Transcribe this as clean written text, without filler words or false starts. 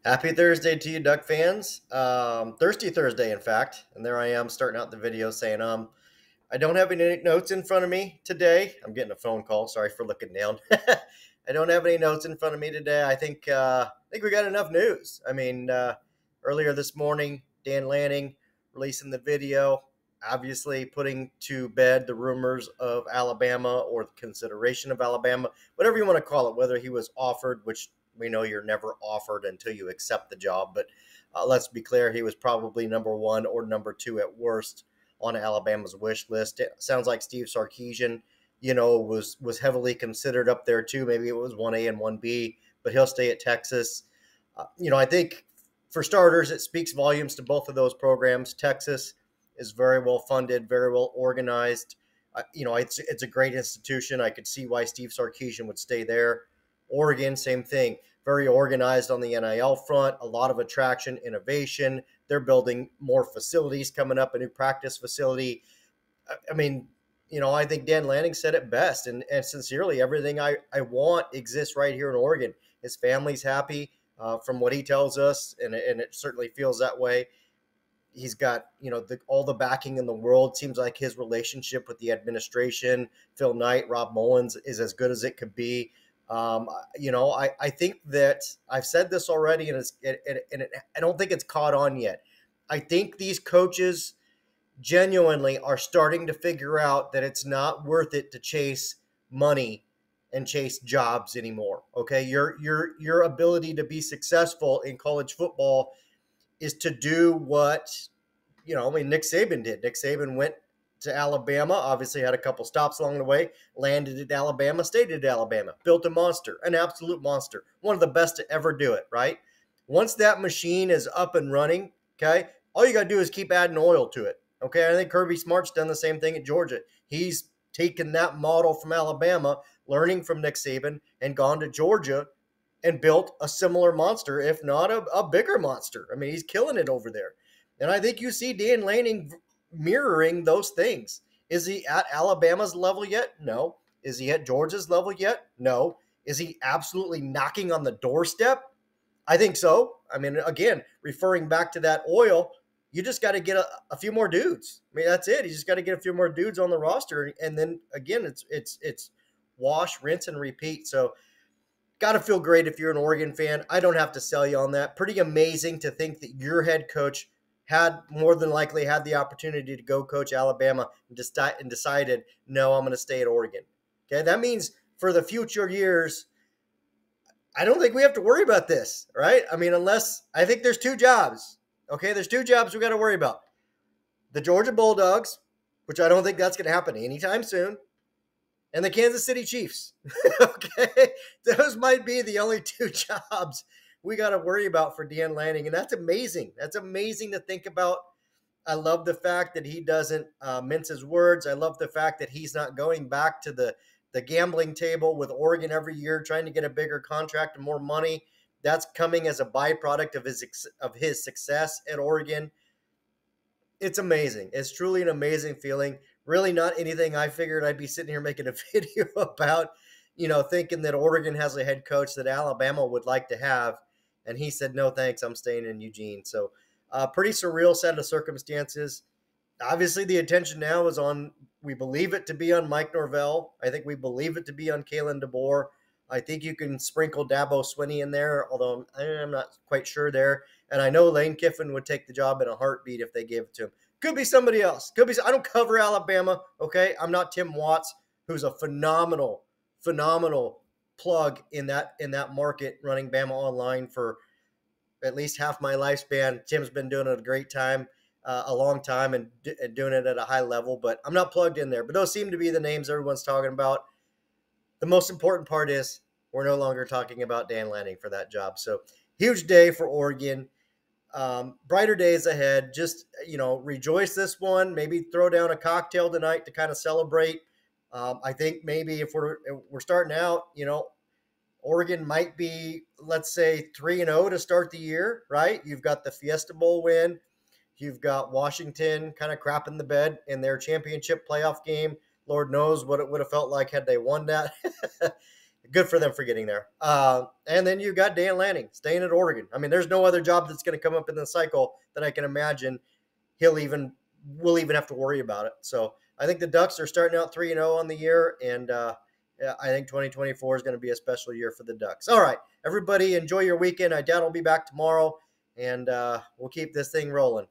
Happy Thursday to you, Duck fans. Thirsty Thursday, in fact. And there I am starting out the video saying, I don't have any notes in front of me today. I'm getting a phone call. Sorry for looking down. I don't have any notes in front of me today. I think we got enough news. Earlier this morning, Dan Lanning releasing the video, obviously putting to bed the rumors of Alabama or the consideration of Alabama, whatever you want to call it, whether he was offered, which we know you're never offered until you accept the job. But let's be clear, he was probably number one or number two at worst on Alabama's wish list. It sounds like Steve Sarkisian, was heavily considered up there too. Maybe it was 1A and 1B, but he'll stay at Texas. I think for starters, it speaks volumes to both of those programs. Texas is very well funded, very well organized. It's a great institution. I could see why Steve Sarkisian would stay there. Oregon, same thing. Very organized on the NIL front, a lot of attraction, innovation. They're building more facilities coming up, a new practice facility. I think Dan Lanning said it best, and sincerely, everything I want exists right here in Oregon. His family's happy from what he tells us, and it certainly feels that way. He's got, all the backing in the world. Seems like his relationship with the administration, Phil Knight, Rob Mullins, is as good as it could be. I think that I've said this already, and I don't think it's caught on yet. I think these coaches genuinely are starting to figure out that it's not worth it to chase money and chase jobs anymore. Okay, your ability to be successful in college football is to do what Nick Saban did. Nick Saban went to Alabama, obviously had a couple stops along the way, landed at Alabama, stayed at Alabama, built a monster, an absolute monster, one of the best to ever do it, right? Once that machine is up and running, okay, all you got to do is keep adding oil to it, okay? I think Kirby Smart's done the same thing at Georgia. He's taken that model from Alabama, learning from Nick Saban, and gone to Georgia and built a similar monster, if not a bigger monster. I mean, he's killing it over there. And I think you see Dan Lanning mirroring those things. Is he at Alabama's level yet? No. Is he at Georgia's level yet? No. Is he absolutely knocking on the doorstep? I think so. I mean, again, referring back to that oil, you just got to get a few more dudes. I mean, that's it. You just got to get a few more dudes on the roster, and then again, it's wash, rinse, and repeat. So, got to feel great if you're an Oregon fan. I don't have to sell you on that. Pretty amazing to think that your head coach had more than likely had the opportunity to go coach Alabama and decided, no, I'm going to stay at Oregon. Okay, that means for the future years, I don't think we have to worry about this, right? I mean, unless I think there's two jobs. Okay, there's two jobs we got to worry about. The Georgia Bulldogs, which I don't think that's going to happen anytime soon, and the Kansas City Chiefs. Okay, those might be the only two jobs we got to worry about for Dan Lanning, and that's amazing. That's amazing to think about. I love the fact that he doesn't mince his words. I love the fact that he's not going back to the gambling table with Oregon every year, trying to get a bigger contract and more money. That's coming as a byproduct of his success at Oregon. It's amazing. It's truly an amazing feeling. Really not anything I figured I'd be sitting here making a video about, thinking that Oregon has a head coach that Alabama would like to have. And he said, no, thanks, I'm staying in Eugene. So pretty surreal set of circumstances. Obviously, the attention now is on, we believe it to be on Mike Norvell. I think we believe it to be on Kalen DeBoer. I think you can sprinkle Dabo Swinney in there, although I'm not quite sure there. And I know Lane Kiffin would take the job in a heartbeat if they gave it to him. Could be somebody else. I don't cover Alabama, okay? I'm not Tim Watts, who's a phenomenal plug in that market, running Bama Online for at least half my lifespan. Tim's been doing it a great time, a long time, and doing it at a high level. But I'm not plugged in there. But those seem to be the names everyone's talking about. The most important part is we're no longer talking about Dan Lanning for that job. So huge day for Oregon. Brighter days ahead. Just, rejoice this one. Maybe throw down a cocktail tonight to kind of celebrate. I think maybe if we're starting out, Oregon might be, let's say, 3-0 to start the year, right? You've got the Fiesta Bowl win. You've got Washington kind of crapping the bed in their championship playoff game. Lord knows what it would have felt like had they won that. good for them for getting there. And then you got Dan Lanning staying at Oregon. I mean, there's no other job that's going to come up in the cycle that I can imagine we'll even have to worry about it. So I think the Ducks are starting out 3-0 on the year, and I think 2024 is going to be a special year for the Ducks. All right, everybody, enjoy your weekend. I doubt I'll be back tomorrow, and we'll keep this thing rolling.